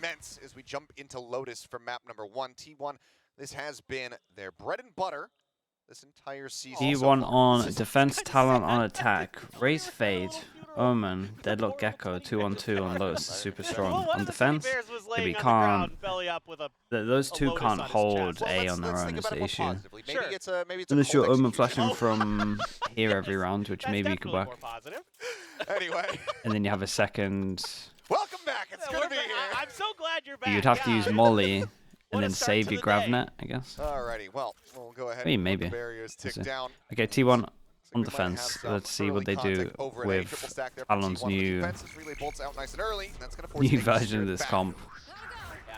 immense as we jump into Lotus for map number 1. T1, this has been their bread and butter this entire season. T1 on defense, Talon on attack. Raise Fade, Omen, Deadlock Gecko, 2-on-2 on Lotus is super strong. On defense, if we can't, those two can't hold A on their own is the issue. Unless you're Omen flashing from here every round, which maybe could work. Anyway. And then you have a second. Welcome back, it's gonna be here. I'm so glad you're back. You'd have to use Molly and then save your Gravnet, I guess. Alrighty, well, we'll go ahead and maybe. the barriers tick down. Okay, T1 on defense. Let's see what they do with Talon's new version of this comp.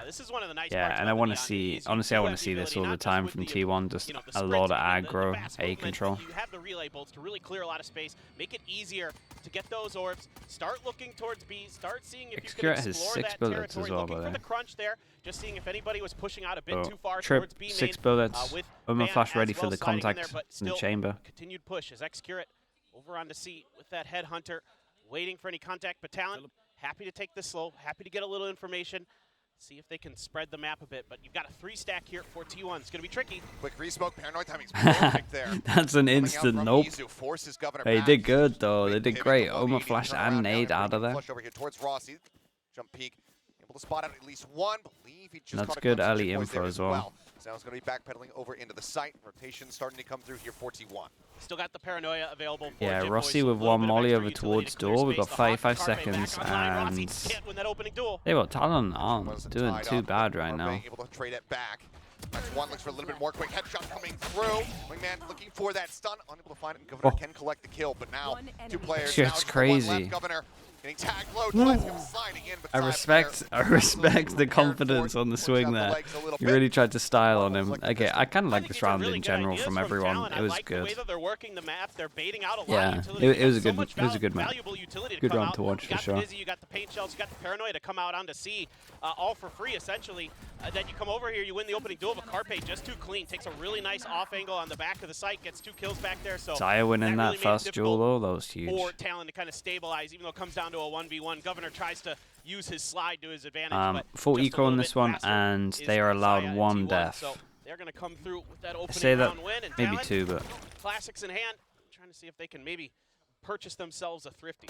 This is one of the nice yeah, and I want to see, honestly, I want to see this all the time from T1, just a lot of aggro, A control. You have the relay bolts to really clear a lot of space, make it easier to get those orbs, start looking towards B, start seeing if you can explore that territory, looking for the crunch there, just seeing if anybody was pushing out a bit too far towards B main. 6 bullets, Omen flash ready for the contact in the chamber. Continued push as Excurate over onto C with that headhunter, waiting for any contact, but Talon, happy to take this slow, happy to get a little information. See if they can spread the map a bit, but you've got a 3-stack here for T1. It's going to be tricky. Quick resmoke, paranoid timing's perfect there. That's an instant nope. They did good though. They did great. Oma flash and nade out of there. Over here towards Rossi. Jump peek. Able to spot out at least one. Believe he just that's good early info as well. So now it's going to be backpedaling over into the site. Rotation starting to come through here for T1. Still got the paranoia available. Yeah, Rossi with one molly over towards door. We've got 35 seconds, and hey, well, Talon aren't doing too bad right now. Able to trade it back. One looks for a little bit more quick headshot coming through. Wingman looking for that stun, unable to find it, and Governor can collect the kill. But now 2 players. It's crazy. Governor getting tagged low. Sliding in, I respect the confidence on the swing there. He really tried to style on him. Okay, I kind of like this round in general from everyone. It was good. Yeah, it was a good match. Good round to watch for sure. You got the paint shells, you got the paranoia to come out onto C, all for free essentially. Then you come over here, you win the opening duel, but Carpe just too clean. Takes a really nice off angle on the back of the site, gets 2 kills back there. So Zaya winning that first duel though, that was huge. For Talon to kind of stabilize, even though it comes down to a 1v1. Governor tries to use his slide to his advantage. Full eco on this one, and they are allowed 1 death. So they're going to come through with that opening I say that round win. And maybe Talon, 2, but classics in hand, trying to see if they can maybe purchase themselves a thrifty.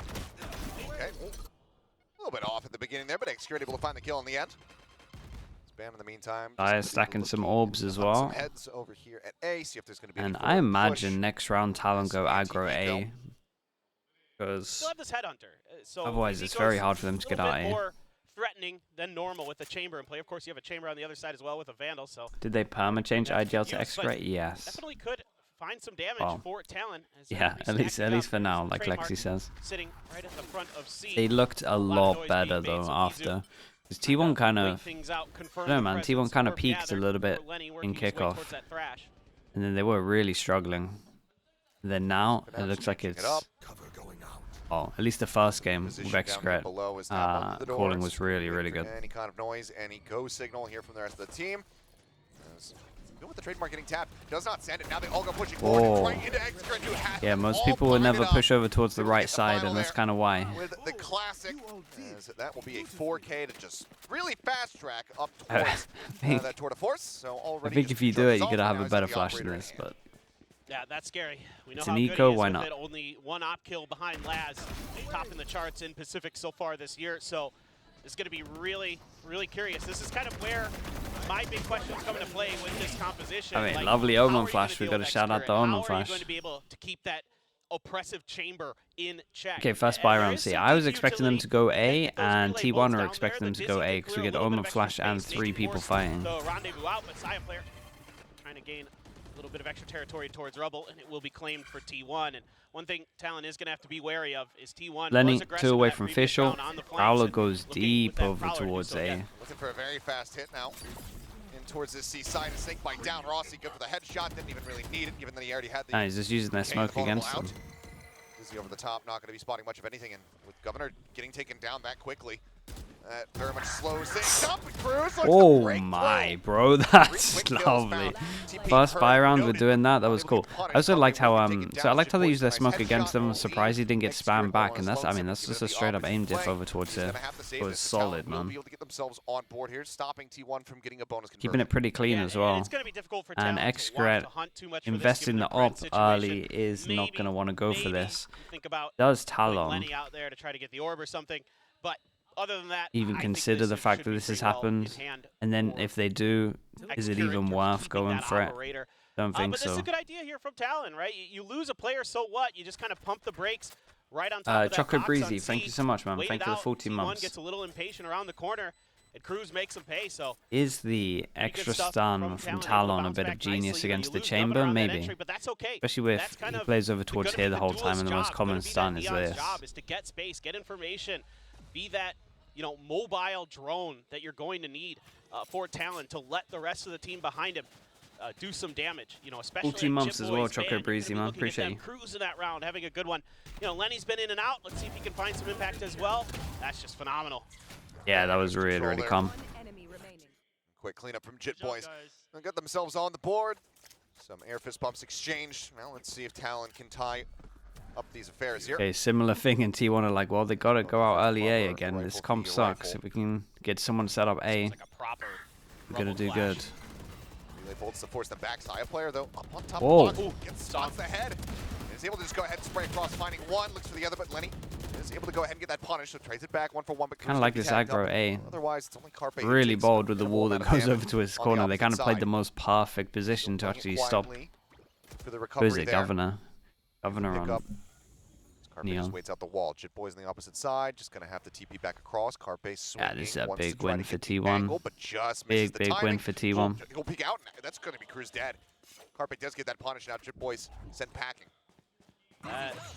Okay, a little bit off at the beginning there, but Excurate able to find the kill in the end. Ban in the meantime. Zaya stacking some orbs as well. Some heads over here at A, see if there's going to be and I imagine next round Talon go aggro A. Because otherwise it's very hard for them to get out A. More threatening than normal with the chamber in play. Of course, you have a chamber on the other side as well with a Vandal. So did they perma change IGL to Excurate? Yes. Definitely could find some damage for Talon. Yeah, at least for now, like Lexi says. Sitting right at the front of C. They looked a lot better though after. Because T1 kind of, I don't know man, T1 kind of peaked a little bit in kickoff. And then they were really struggling. And then now, it looks like it's, oh, at least the first game with Excurate, calling was really, really good. Any kind of noise, any go signal here from the rest of the team. With the trademark getting tapped, does not send it. Now they all go pushing forward right into Excurate, who has yeah, most people would never push over towards the right side, and that's kind of why. With the classic, that will be a 4K to just really fast track up towards that tour de force. So already I think if you do it, you're gonna have a better flash than this, but. Yeah, that's scary. We know it's how an good eco, he is why with not? It. Only 1 op kill behind Laz, topping the charts in Pacific so far this year. So it's going to be really, really curious. This is kind of where my big questions come into play with this composition. I mean, like, lovely Omen flash. We've got to shout out the Omen flash. How are you going to be able to keep that oppressive chamber in check? Okay, first buy round C. I was expecting them to go A, and T1 are expecting them to go A because we get Omen flash and 3 people fighting. So rendezvous out, but Saya player trying to gain a little bit of extra territory towards Rubble, and it will be claimed for T1. And one thing Talon is going to have to be wary of is T1. Lenny 2 away from Fischl. Prowler goes deep over towards A. Looking for a very fast hit now. In towards this C side, a snake bite down. Rossi good for the headshot, didn't even really need it, given that he already had the. Nah, he's just using that smoke against him. Dizzy over the top, not going to be spotting much of anything, and with Governor getting taken down that quickly. Very much slows things up. Cruz looks Oh to break my, through. bro, that's Quick kills lovely. found. TP First hurt, buy round, we're noted. doing that. That was Unable cool. to punish. I also Not liked able how to take it so I down. liked how they used their Nice smoke against headshot. them. I'm surprised he didn't get spammed back, and that's I mean that's just a straight up aim diff over towards He's here. gonna have to save It was this. Talon solid, will man. be able to get themselves on board here, stopping T1 from getting a bonus Keeping conversion. it pretty clean Yeah, as well. It's gonna be difficult for And Talon to want Excret to hunt too much for this, investing given the their current op situation. early is not Maybe- gonna want to go for maybe this. you think about Does putting Talon Lenny out there to try to get the orb or something, but other than that, even I think consider this the fact should that be this has pretty well in happened? hand And then for if they do, is it Excret in even terms of worth keeping going that for it? operator. Don't think But this is so. a good idea here from Talon, right? You lose a player, so what? You just kind of pump the brakes right on top of that Chocolate box Breezy, on thank you C, so much, man. wait Thank it you for the out. 14 T1 months. gets a little impatient around the corner, and Cruz makes him pay. So Is the pretty good extra stuff stun from able to Talon a bounce bit back of genius nicely. You know, against you the lose Governor chamber? on that Maybe. entry, but that's okay. Especially That's if kind he of plays over towards gonna here be the whole duelist time, and the most job, common gonna be that stun is Neon's this. job is to get space, get information, be that mobile drone that you're going to need for Talon to let the rest of the team behind him do some damage. Especially 14 months Chip as well, Boy's Chocolate band. You're Breezy, gonna be man. looking at Appreciate them. you. Cruz in that round, having a good one. Lenny's been in and out. Let's see if he can find some impact as well. That's just phenomenal. Yeah, that was really, Control really there. calm. Quick cleanup from Jit Boys. They got themselves on the board. Some air fist bumps exchanged. Now let's see if Talon can tie up these affairs here. Okay, similar thing in T1 are like, well, they gotta go out early A Rifle again. for This your comp sucks. rifle. If we can get someone set up A, Sounds like a proper we're gonna rubble do flash. good. Relay bolts to force them back. Saya player though up on top Whoa. of the box. Ooh, gets stops the head. Is able to just go ahead and spray across, finding one. Looks for the other, but Lenny is able to go ahead and get that punish. So trades it back 1-for-1. But Kind of like this aggro A. Otherwise, it's only Carpe. who Really takes bold with the minimal wall that amount of goes damage over to his on the corner. They kind of opposite played side. the most perfect position to Playing it actually stop. quietly for the Who recovery is it? there. Governor. Governor Pick on. up. Carpe Neon. just waits out the wall. Jit Boys on the opposite side, just gonna have to TP back across. Carpe swinging. Yeah, this is a wants to big try win to for get the T1. angle, but just misses the Big timing. win for T1. He'll peek out. That's gonna be Cruz dead. Carpe does get that punish now. Jit Boys sent packing.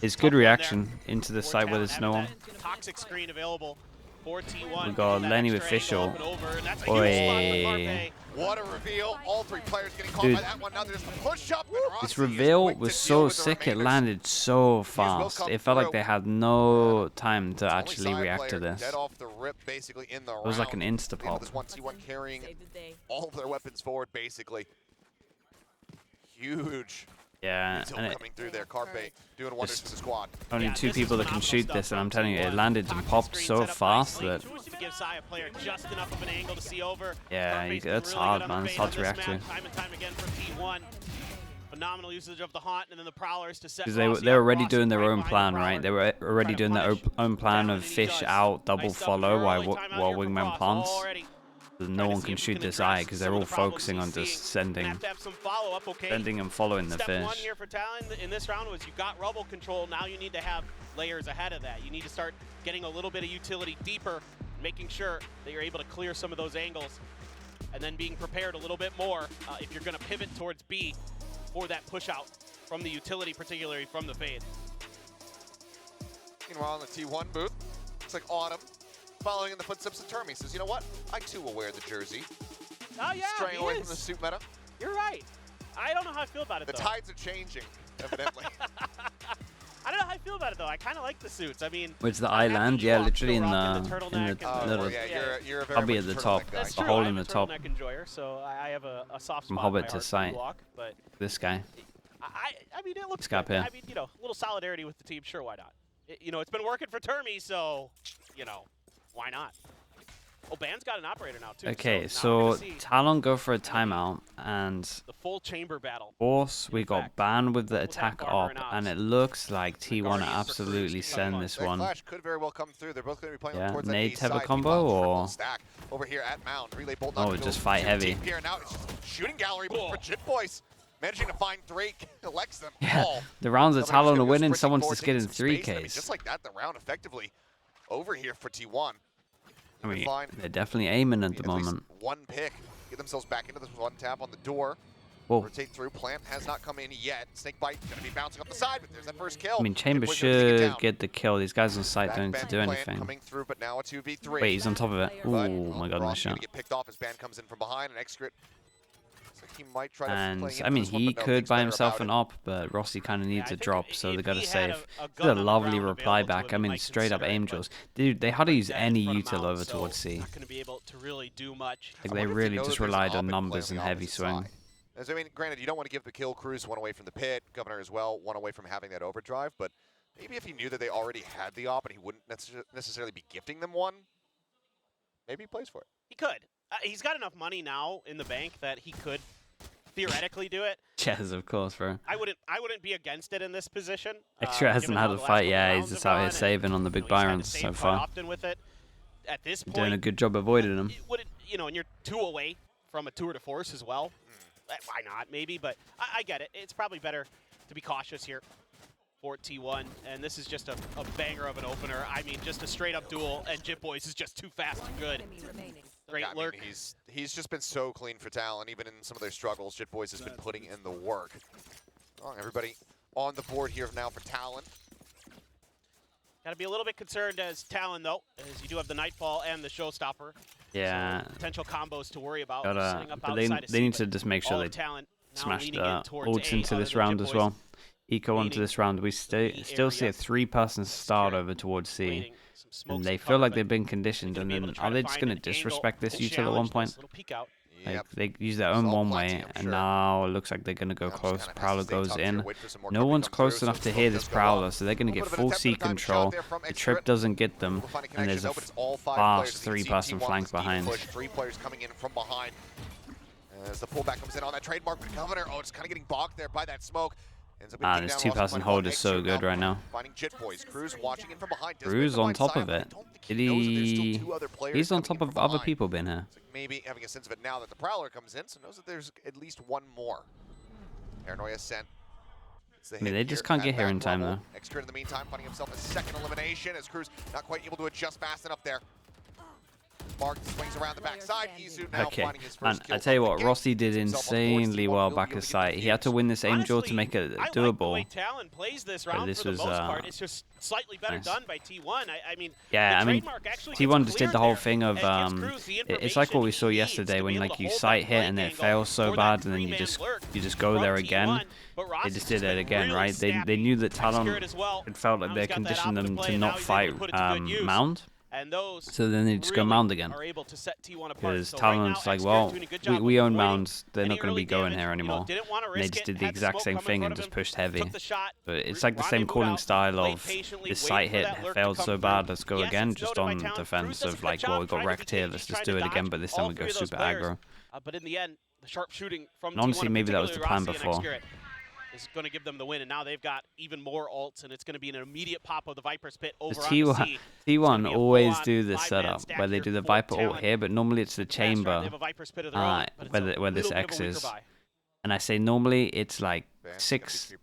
It's Tough good one reaction there into the for site where Talon, there's no having one. that Toxic screen available for T1. We got Getting that Lenny with extra angle Fischl. up and over, and that's a huge spot for Oi. Carpe. What a reveal. All three players getting caught Dude. by that one. Now there's the push up. And This Rossi is reveal quick to was deal so with the sick, it remainders. landed so will fast. come It felt like through. they had no time to Only actually side react to player this. Dead off the rip, basically in the It was like an round. insta The end of pop. This 1T1 carrying all of their weapons forward, basically. Huge Yeah, detail and it, coming through there. Carpe doing wonders Just- for the squad. only Yeah, two this is people that can phenomenal shoot stuff this, and from I'm telling you, it T1. landed and Toxic popped screen so set up fast nicely. that To give Saya player just enough of an angle to see over. Yeah, Carpe's been that's really hard, good on man. the It's fade hard on to this react map, to. Time and time again from T1. Phenomenal usage of the haunt and then the prowlers to set because Rossi they were up. already Rossi doing their right own behind the plan, prowler. right? They were already Trying to doing their punish own plan Talon, of and he fish does. out, double Nice stuff follow early. while Timeout while here from Wingman Ross plants. already. No Trying to one see can if we shoot can this address eye because some they're of all the problems focusing he's on just seeing. sending Have to have some follow-up, okay? and following the Step fish. one here for Talon in this round was you got rubble control. Now you need to have layers ahead of that. You need to start getting a little bit of utility deeper, making sure that you're able to clear some of those angles, and then being prepared a little bit more if you're going to pivot towards B for that push out from the utility, particularly from the fade. Meanwhile, in the T1 booth, looks like Autumn following in the footsteps of Termi. Says, you know what? I too will wear the jersey. Oh yeah, Straying he away is. from the suit meta. You're right. I don't know how I feel about it The though. tides are changing, evidently. I don't know how I feel about it though. I kind of like the suits. I mean, Where's the I'm happy island? you Yeah, rock literally in rocking the turtleneck in and the Oh, little well, yeah, you're a very I'll be much at the turtleneck top. guy. that's The true. hole I'm in a the top. turtleneck enjoyer, so I have a soft From spot Hobbit in my to heart for sight. Ewok, but this guy. I mean, it looks Scap good. here. I mean, a little solidarity with the team. Sure, why not? It's been working for Termi, so why not? Oh, Ban's got an operator now too. Okay, now so we're gonna see Talon go for a timeout, and the full chamber battle. Force we got effect. Ban with the We'll have attack Barber op, and and Ops. it looks like T1 Guardians for absolutely Cruz. send this That one. Flash could very well come through. They're both going to be playing Yeah, towards nade that type of side. combo, Meanwhile, or- triple stack over here at Mound. Relay bolt Oh, not gonna just go fight too heavy. deep here. Now it's just shooting gallery, but for Jit Boys, managing to find Drake, elects them Yeah, all. the rounds that Somebody's Talon gonna are go winning, sprinting someone's forward, just taking getting some 3 space, and I mean, Ks. just like that, the round effectively over here for T1. I mean, Fine. they're definitely aiming at the At least moment. one pick. Get themselves back into this one tap on the door. Whoa. Rotate through. Plant has not come in yet. Snakebite gonna be bouncing up the side, but there's that first kill. I mean, Chamber Boys gonna take it should down. get the kill. These guys on site Back don't need bend to do Plant anything. coming through, but now a 2v3. Wait, he's on top of it. But, Ooh, my god, Ross nice gonna shot. get picked off as Ban comes in from behind, and Excret. Looks like He might try to And play I mean, into this one, he but no, could thinks buy better himself about an it. op, but Rossi kind of needs I a think drop, so they got to if he had save. a This is gun a on the lovely ground reply available to back. him, I he mean, might straight up consider it, aim but drills. Dude, they had to right use dead any in front of util Mount, over so towards C. not going to be able to really do much. Like, I they wonder if really know just that there's relied an on op in play numbers on and the heavy opposite swing. side. As I mean, granted, you don't want to give the kill Cruz one away from the pit, Governor as well, one away from having that overdrive, but maybe if he knew that they already had the op and he wouldn't necessarily be gifting them one, maybe he plays for it. He could. He's got enough money now in the bank that he could theoretically do it. Yes, of course, bro. I wouldn't be against it in this position. Extra hasn't given had how a the last fight. couple Yeah, rounds he's just have out here gone, saving on the and, big he's had to Byrons save so quite far. often with it. At this point, Doing a good job avoiding him. And you're 2 away from a tour de force as well. Why not? Maybe, but I get it. It's probably better to be cautious here for T1, and this is just a banger of an opener. I mean, just a straight-up duel, and Jit Boys is just too fast and good. Great lurk. I mean, he's just been so clean for Talon, even in some of their struggles. Jit Boys has been putting in the work. Oh, everybody on the board here now for Talon. Got to be a little bit concerned as Talon, though, as you do have the Nightfall and the Showstopper. Yeah. So potential combos to worry about. But they need to just make sure they smash the ults into this round as well. Eco onto this round. We still see a 3-person start over towards C. And they feel like they've been conditioned. And then are they just going to disrespect this util at one point? Like, they use their own one way, and now it looks like they're going to go close. Prowler goes in. No one's close enough to hear this Prowler, so they're going to get full C control. The trip doesn't get them, and there's a fast 3-person flank behind. 3 players coming in from behind. As the pullback comes in on that trademark, but Governor, it's kind of getting bogged there by that smoke. This 2-person hold is so good right now. Finding Jit Boys. Cruz watching in from behind. Cruz on top of it. He's on top of other people been here. Maybe having a sense of it now that the Prowler comes in, so knows that there's at least one more. Paranoia sent. I mean, they just can't get here in time, though. Extra in the meantime, finding himself a second elimination as Cruz not quite able to adjust fast enough there. Mark swings around the backside. Izu now finding his first kill. I tell you what, Rossi did insanely well back his side. He had to win this aim duel to make it doable. Talon plays this round this for the was most part. It's just slightly better done by T1. I mean, T1 just did the whole thing of it's like what we saw yesterday when like you sight hit and it fails so bad and then you just go there again. They just did it again, right? They knew that Talon had felt like they conditioned them to not fight Mound. So then they just go Mound again. Because Talon's like, well, we own Mounds. They're not going to be going here anymore. And they just did the exact same thing and just pushed heavy. But it's like the same calling style of this sight hit failed so bad, let's go again. Just on defense of like, well, we got wrecked here, let's just do it again. But this time we go super aggro. But in the end, the sharp shooting from and honestly, maybe that was the plan before. Is going to give them the win, and now they've got even more ults, and it's going to be an immediate pop of the Viper's Pit over on the C. T1 always do this setup where they do the Viper ult here, but normally it's the chamber where this X is. And I say normally it's like 6,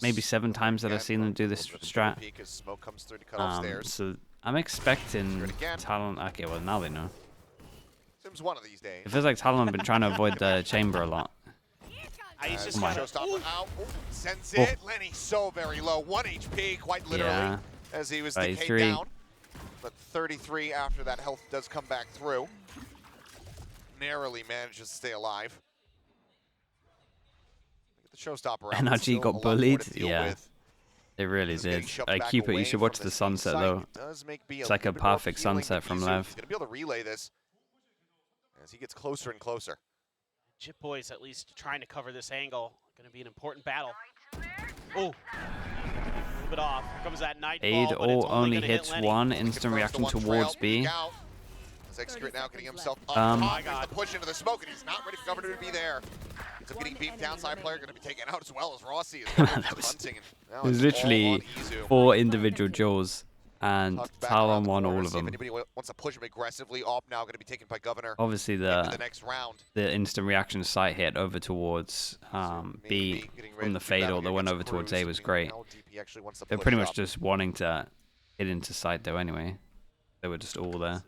maybe 7 times that I've seen them do this strat. So I'm expecting Talon. Okay, well now they know. It feels like Talon have been trying to avoid the chamber a lot. He's just sends it. Lenny so very low. 1 HP, quite literally, as he was decayed down. But 33 after that health does come back through. Narrowly manages to stay alive. The Showstopper NRG got bullied. Yeah, they really did. Cupid, you should watch the sunset though. It's like a perfect sunset from Lev. He's gonna be able to relay this as he gets closer and closer. Jit Boys at least trying to cover this angle. Going to be an important battle. Oh, a little bit off. Here comes that Nightfall. Aid only hits one instant reaction towards B. Xcrit now getting himself up top. The push into the smoke, and he's not ready for Governor to be there. Ends up getting beat. Downside player going to be taken out as well as Rossi is hunting. It was literally 4 individual duels. And Talon won all of them. If anybody wants to push him aggressively, op now going to be taken by Governor. Obviously, the instant reaction sight hit over towards B from the fatal that went over towards A was great. They're pretty much just wanting to hit into sight though anyway. They were just all there.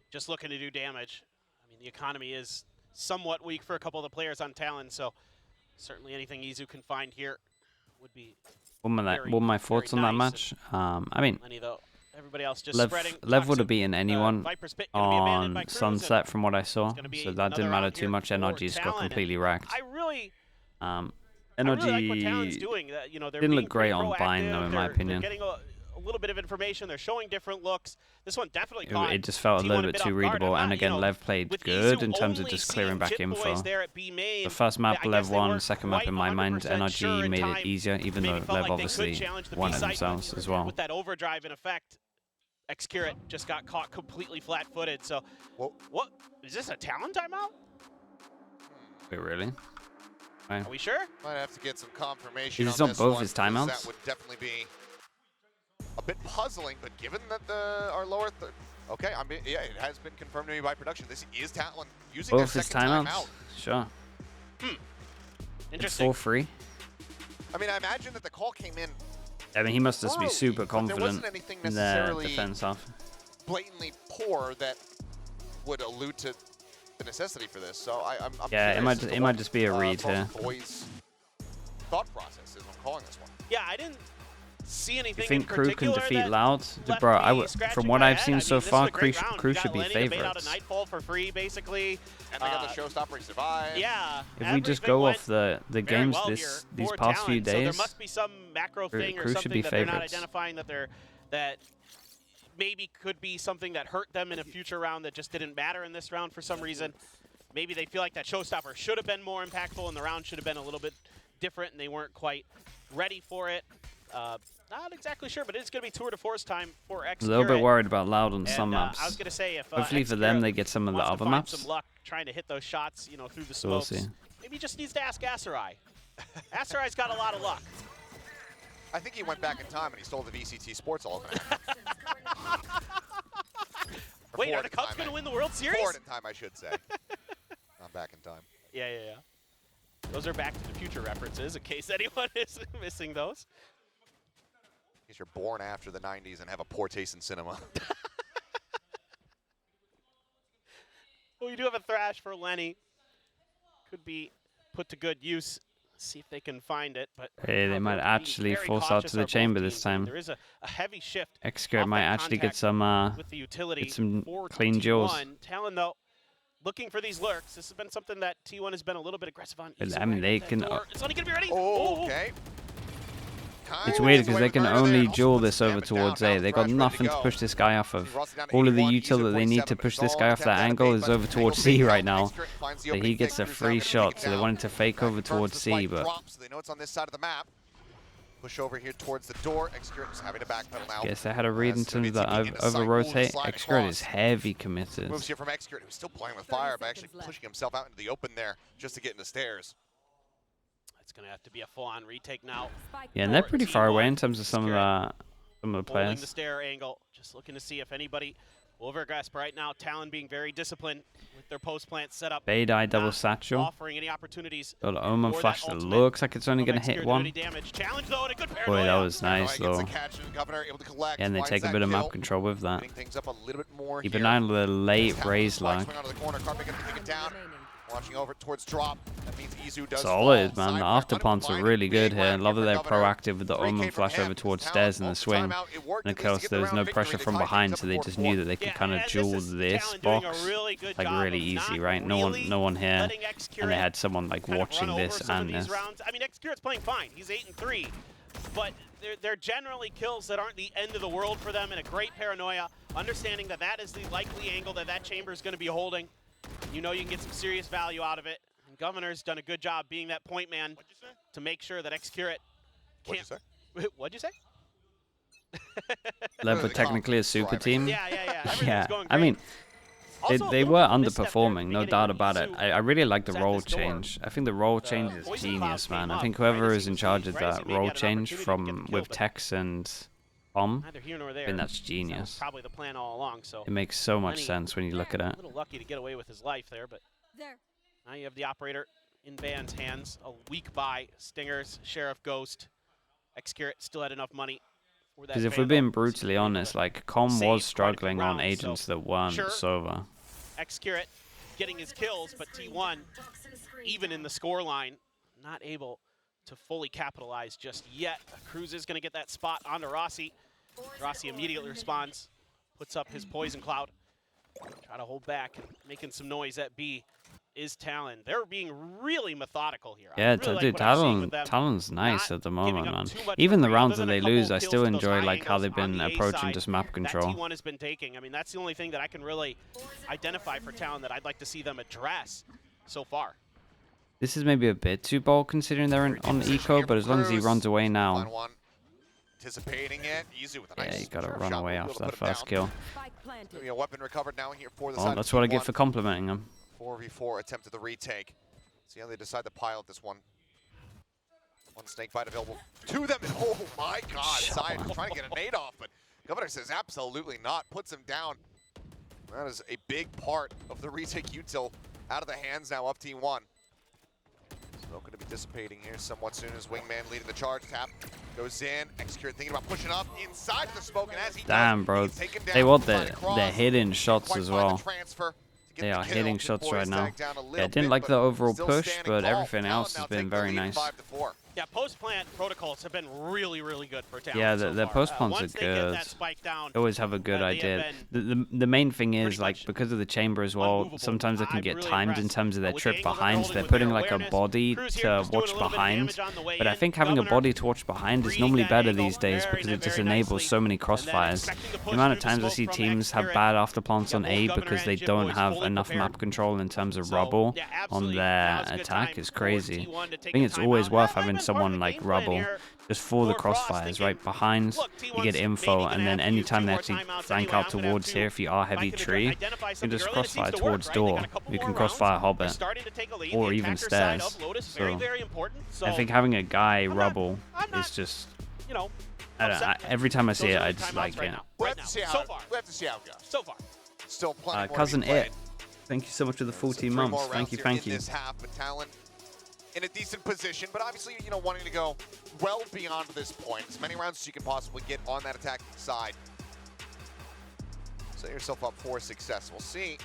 Just looking to do damage. I mean, the economy is somewhat weak for a couple of the players on Talon, so certainly anything Izu can find here would be what were my thoughts on that match? I mean, everybody else just Lev would have beaten anyone on Sunset from what I saw, so that didn't matter too much. NRG just got completely wrecked. really Energy like what Talon's doing. You know, they're didn't being look great pretty on Bind, though, in my opinion. They're getting a little bit of information. They're showing different looks. This one definitely caught It just felt a little bit too readable. And again, Lev played good in terms of just clearing back info. The first map, Lev won. Second map, in my mind, NRG made it easier, even though Lev obviously won it themselves as well. With that overdrive in effect, Xcurate just got caught completely flat-footed. So, what is this, a Talon timeout? Wait, really? Are we sure? Might have to get some confirmation. Is this on both his timeouts? That would definitely be a bit puzzling, but given that our lower third, okay, yeah, it has been confirmed to me by production. This is Talon using both their his second timeouts. timeout. Sure. Interesting. It's 4-3. I mean, I imagine that the call came in. I mean, he must just be super confident in their defense half. Blatantly poor that would allude to the necessity for this. So I'm yeah, it might just be a read here. Boys' thought process is on calling this one. Yeah, I didn't see anything. You think in Crew can defeat Loud? Bro, from what I've seen so far, Crew should be favorites. Out a Nightfall for free, basically. And they got the showstopper, he survived. Yeah. If we just go off the games well these past few days, so there must be some macro thing or something that they're not identifying that maybe could be something that hurt them in a future round that just didn't matter in this round for some reason. Maybe they feel like that showstopper should have been more impactful and the round should have been a little bit different and they weren't quite ready for it. Not exactly sure, but it's going to be tour de force time for Xcurate. A little bit worried about Loud on some maps. I was going to say if hopefully for them they get some of the other maps. Some luck trying to hit those shots, you know, through the smokes. We'll see. Maybe he just needs to ask Aserai. Aserai's got a lot of luck. I think he went back in time and he stole the VCT Sports Almanac. Wait, are the Cubs going to win the World Series? Forward in time, I should say. Not back in time. Yeah. Those are Back to the Future references, in case anyone is missing those. In case you're born after the 90s and have a poor taste in cinema. Well, we do have a Thrash for Lenny. Could be put to good use. See if they can find it, but hey, they might actually force out to the chamber this time. There is a heavy shift. Xcurate might actually get some with the utility. Get some clean duels. Talon though, looking for these lurks. This has been something that T1 has been a little bit aggressive on. I mean, they can. It's only gonna be ready. Oh, okay. It's weird because they can only duel this over towards A. They got nothing to push this guy off of. All of the util that they need to push this guy off that angle is over towards C right now. So he gets a free shot, so they wanted to fake over towards C, but they know it's on this side of the map. Push over here towards the door. Xcurate is having to backpedal now. Guess they had a read in terms of the over-rotate. Xcurate is heavy committed. Moves here from Xcurate, who's still playing with fire, but actually pushing himself out into the open there just to get into stairs. It's going to have to be a full-on retake now. Yeah, and they're pretty far away in terms of some of the players. Holding the stair angle, just looking to see if anybody will overgrasp right now. Talon being very disciplined with their post-plant setup. Baydai double satchel. Offering any opportunities. Got an Omen flash that looks like it's only going to hit one. Challenge, though, and a good boy, that was nice, though. Yeah, and they take a bit of map control with that. Keep an eye on the late raise lag. Watching over towards drop. That means Izu does solid, man. The afterplants are really good here. I love that they're proactive with the Omen flash over towards stairs in the swing. And of course, there was no pressure from behind, so they just knew that they could kind of duel this box like really easy, right? No one here, and they had someone like watching this and this. I mean, Xcurate's playing fine. He's 8-3, but they're generally kills that aren't the end of the world for them, and a great paranoia, understanding that that is the likely angle that chamber is going to be holding. You know you can get some serious value out of it. And Governor's done a good job being that point man to make sure that Xcurate can't... What'd you say? Lever technically a super team. Yeah. I mean, they were underperforming, no doubt about it. I really like the role change. I think the role change is genius, man. I think whoever is in charge of that role change with Tex and Bomb, I think that's genius. Probably the plan all along. So it makes so much sense when you look at it. A little lucky to get away with his life there, but now you have the operator in Van's hands. A weak buy. Stingers, Sheriff, Ghost. Xcurate still had enough money. Because if we're being brutally honest, like Com was struggling on agents that weren't Sova. Xcurate getting his kills, but T1 even in the scoreline, not able to fully capitalize just yet. Cruz is going to get that spot onto Rossi. Rossi immediately responds, puts up his poison cloud. Try to hold back, making some noise at B. is Talon. They're being really methodical here. Yeah, really dude, Talon's nice at the moment, man. Even the rounds that they lose, I still enjoy like how they've been approaching just map control. That T1 has been taking. I mean, that's the only thing that I can really identify for Talon that I'd like to see them address so far. This is maybe a bit too bold considering they're on eco, but as long as he runs away now. Anticipating it, easy with a nice, yeah, you gotta run away after that first kill. A weapon recovered now here for the well, that's what I get for complimenting him. 4v4 attempt at the retake. See how they decide to pilot this one. One snake bite available to them, and oh my god, Side trying to get a nade off, but Governor says absolutely not, puts him down. That is a big part of the retake util out of the hands now of T1. Smoke going to be dissipating here somewhat soon as Wingman leading the charge. Tap goes in. Execute thinking about pushing up inside the smoke, and as he damn, bro. They want the hidden shots as well. They are hitting shots right now. Yeah, I didn't like the overall push, but everything else has been very nice. Yeah, post-plant protocols have been really, really good for Talon. Yeah, the post-plants are good. They always have a good idea. The main thing is, like, because of the chamber as well, sometimes they can get timed in terms of their trip behind. They're putting, like, a body to watch behind. But I think having a body to watch behind is normally better these days because it just enables so many crossfires. The amount of times I see teams have bad afterplants on A because they don't have enough map control in terms of rubble on their attack is crazy. I think it's always worth having someone like rubble just for the crossfires right behind. You get info, and then anytime they actually flank out towards here, if you are heavy tree, you can just crossfire towards door. You can crossfire hobbit or even stairs. So I think having a guy rubble is just, I don't know, every time I see it I just like it. We have to see how it goes. So far. Still plenty more Cousin to be played. Thank you so much for the 14 months. Thank you. This half, but Talon in a decent position, but obviously, wanting to go well beyond this point. As many rounds as you can possibly get on that attacking side. Set yourself up for success. We'll see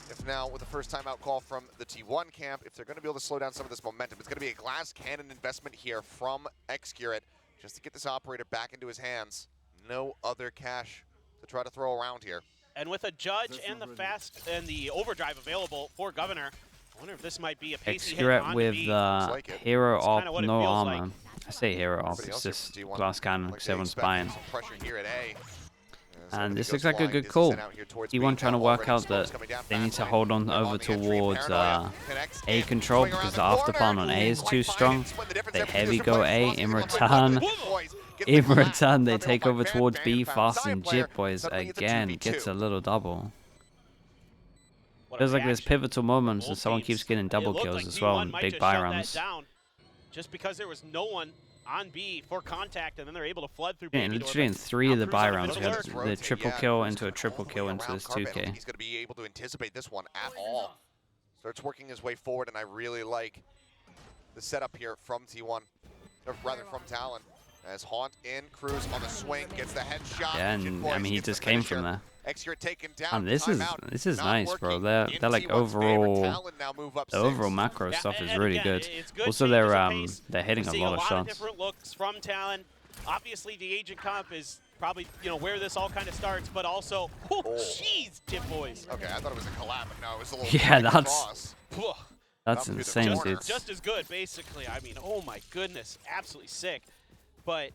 if now, with the first timeout call from the T1 camp, if they're going to be able to slow down some of this momentum. It's going to be a glass cannon investment here from Xcurate just to get this operator back into his hands. No other cash to try to throw around here. And with a judge and the overdrive available for Governor, I wonder if this might be a pacey hit on with hero op, no armor. Like. I say hero op, it's just glass cannon because everyone's buying. And this looks like a good call. T1 trying to work out that they need to hold on over towards A control because the afterplan on A is too strong. They heavy go A in return. In return, they take over towards B fast, and Jip Boys again gets a little double. Feels like there's pivotal moments and someone keeps getting double kills as well in big buy rounds. Just because there was no one on B for contact, and then they're able to flood through. Yeah, literally in 3 of the buy rounds, we had the triple kill into a triple kill into this 2K. He's going to be able to anticipate this one at all. Starts working his way forward, and I really like the setup here from T1, or rather from Talon. As Haunt in, Cruz on the swing, gets the headshot. Yeah, and I mean he just came from there. Taken down. And this is nice, bro. They're like overall, the overall macro stuff is really good. Also, they're hitting a lot of shots. Different looks from Talon. Obviously, the agent comp is probably where this all kind of starts, but also, jeez, Jip Boys. Okay, I thought it was a collab, but no, it was a little. Yeah, that's insane, dude. Just as good, basically. I mean, oh my goodness, absolutely sick. But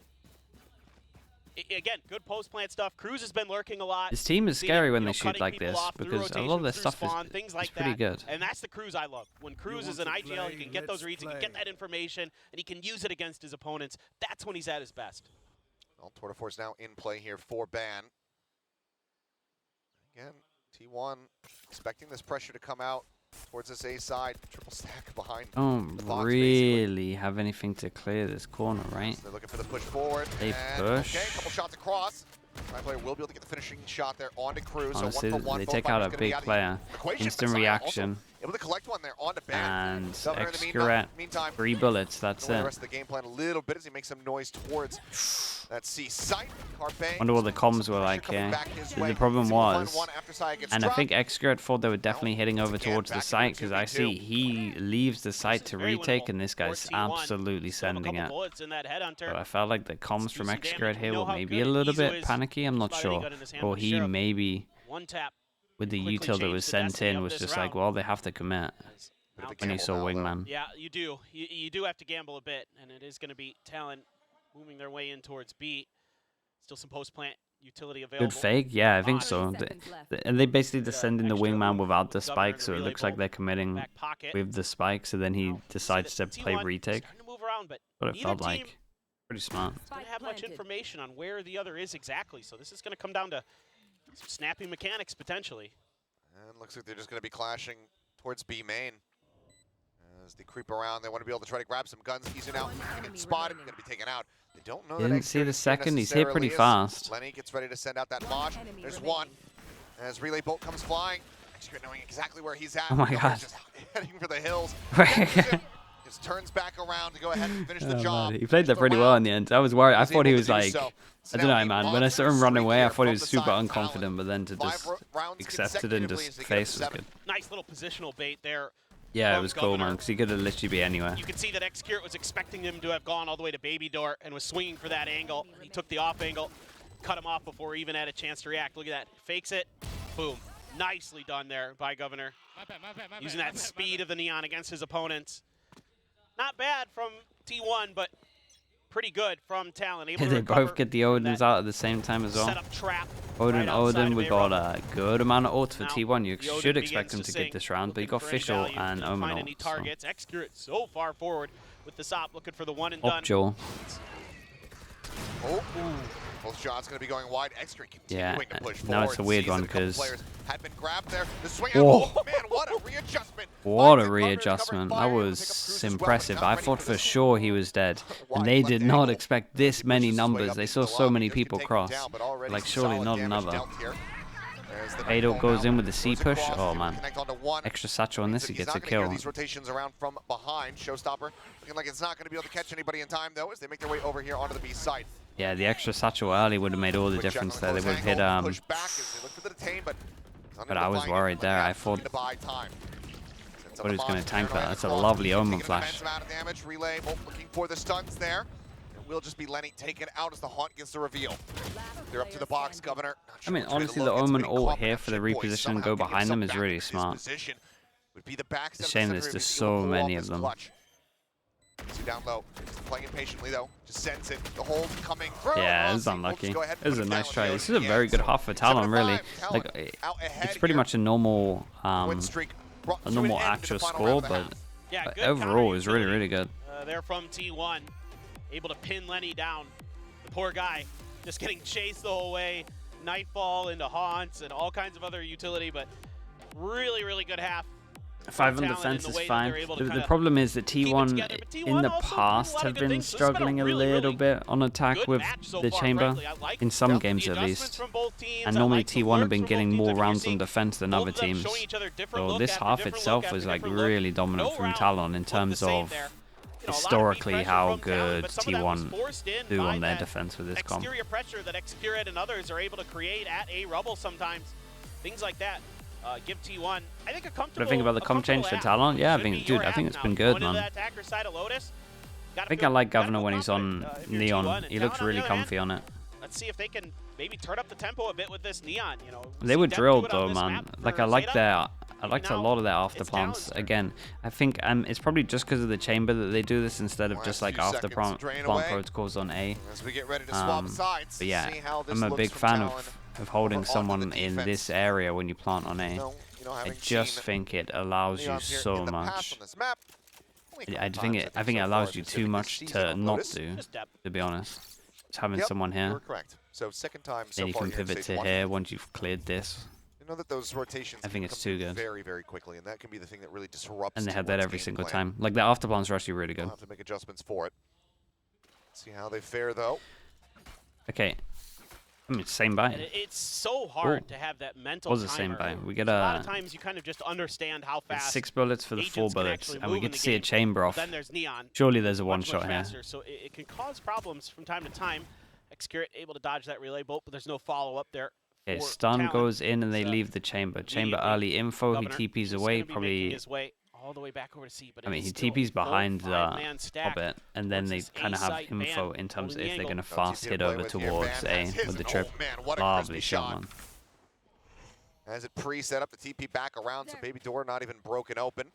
again, good post-plant stuff. Cruz has been lurking a lot. This team is scary when they shoot like this because a lot of their stuff is pretty good. And that's the Cruz I love. When Cruz is an IGL, he can get those reads, he can get that information, and he can use it against his opponents. That's when he's at his best. Well, Tour de Force now in play here for Ban. Again, T1 expecting this pressure to come out towards this A side, triple stack behind. Don't really have anything to clear this corner, right? So they're looking for the push forward. They push. Okay, a couple shots across. Right player will be able to get the finishing shot there onto Cruz. Honestly, so 1 for 1. They take out a big player. Instant reaction. Able to collect one there onto Ban. And Xcurate, 3 bullets, that's it. The rest of the game plan a little bit as he makes some noise towards that C site. Wonder what the comms were like here. The problem was, and I think Xcurate thought they were definitely hitting over towards the site because I see he leaves the site to retake and this guy's absolutely sending it. So I felt like the comms from Xcurate here were maybe a little bit panicky, I'm not sure. Or he maybe with the util that was sent in was just like, well, they have to commit when he saw Wingman. Yeah, you do. You do have to gamble a bit, and it is going to be Talon moving their way in towards B. Still some post-plant utility available. Good fake? Yeah, I think so. And they basically just send in the Wingman without the spike, so it looks like they're committing with the spike, so then he decides to play retake. But it felt like. Pretty smart. Doesn't have much information on where the other is exactly, so this is going to come down to some snappy mechanics potentially. And looks like they're just going to be clashing towards B main. As they creep around, they want to be able to try to grab some guns. He's in out, getting spotted, going to be be taken out. They don't know. Didn't see the second. He's hit pretty fast. Lenny gets ready to send out that Maj. There's one. As relay bolt comes flying, Execute knowing exactly where he's at. Oh my God! Just heading for the hills. Just turns back around to go ahead and finish the job. Man. He played that pretty well in the end. I was worried. I thought he was like, I don't know, man. When I saw him running away, I thought he was super unconfident, but then to just accept it and just face was good. Nice little positional bait there. Yeah, it was cool, man, because he could have literally be anywhere. You can see that Execute was expecting him to have gone all the way to Baby Door and was swinging for that angle. He took the off angle, cut him off before he even had a chance to react. Look at that. Fakes it. Boom. Nicely done there by Governor. Using that speed of the Neon against his opponents. Not bad from T1, but pretty good from Talon. They both get the Odins out at the same time as well. Set up trap Odin, we got a good amount of ults for T1. You should expect him to get this round, but you got Fischl and Omen ult. Targets. Execute so far forward with the SOP, looking for the one and done. Opjo. Oh, both shots going to be going wide. Execute continuing to push forward. Now it's a weird one because. Had been grabbed there. The swing oh man, what a readjustment! What a readjustment! That was impressive. I thought for sure he was dead, and they did not expect this many numbers. They saw so many people cross. Like surely not another. Ado goes in with the C push. Oh man! Extra satchel on this, he gets a kill. These rotations around from behind. Showstopper looking like it's not going to be able to catch anybody in time though, as they make their way over here onto the B side. Yeah, the extra satchel early would have made all the difference there. They would have hit but I was worried there. I thought he was going to tank that. That's a lovely Omen flash. Relay looking for the stuns there. It will just be Lenny taken out as the Haunt gets the reveal. They're up to the box, Governor. I mean, honestly, the Omen ult here for the reposition and go behind them is really smart. It's a shame there's just so many of them. Down low, playing impatiently though, just sends it. The hold coming through. Yeah, it's unlucky. It was a nice try. This is a very good half for Talon, really. Like, it's pretty much a normal, actual score, but overall, it was really, really good. They're from T1, able to pin Lenny down. The poor guy, just getting chased the whole way. Nightfall into haunts and all kinds of other utility, but really, really good half. 5 on defense is fine. The problem is that T1 in the past have been struggling a little bit on attack with the chamber, in some games at least. And normally T1 have been getting more rounds on defense than other teams. So this half itself was like really dominant from Talon in terms of historically how good T1 do on their defense with this comp. Exterior pressure that Execute and others are able to create at a rubble sometimes. Things like that. Give T1, I think, a comfortable. What do I think about the comp change for Talon? Yeah, I think, dude, I think it's been good, man. I think I like Governor when he's on Neon. He looks really comfy on it. Let's see if they can maybe turn up the tempo a bit with this Neon. You know, they were drilled though, man. Like I liked a lot of their after plants. Again, I think it's probably just because of the chamber that they do this instead of just like after plant protocols on A. But yeah, I'm a big fan of holding someone in this area when you plant on A. I just think it allows you so much. I think it allows you too much to not do, to be honest. Just having someone here. Then you can pivot to here once you've cleared this. You know that those rotations I think it's too good. Very, very quickly, and that can be the thing that really disrupts. And they have that every single time. Like the after plans are actually really good. We'll have to make adjustments for it. See how they fare though. Okay. I mean, same buy. It's so hard to have that mental. Was the same buy. We get a lot of times you kind of just understand how fast. 6 bullets for the 4 bullets, and we get to see a chamber off. Then there's Neon. Surely there's a one-shot here. So it can cause problems from time to time. Execute able to dodge that relay bolt, but there's no follow-up there. Okay, stun goes in and they leave the chamber. Chamber early info. He TPs away, probably. All the way back over to C, but I mean, he TPs behind the Hobbit, and then they kind of have info in terms of if they're going to fast hit over towards A with the trip. Lovely shot, man. Has it pre-set up the TP back around, so baby door not even broken open.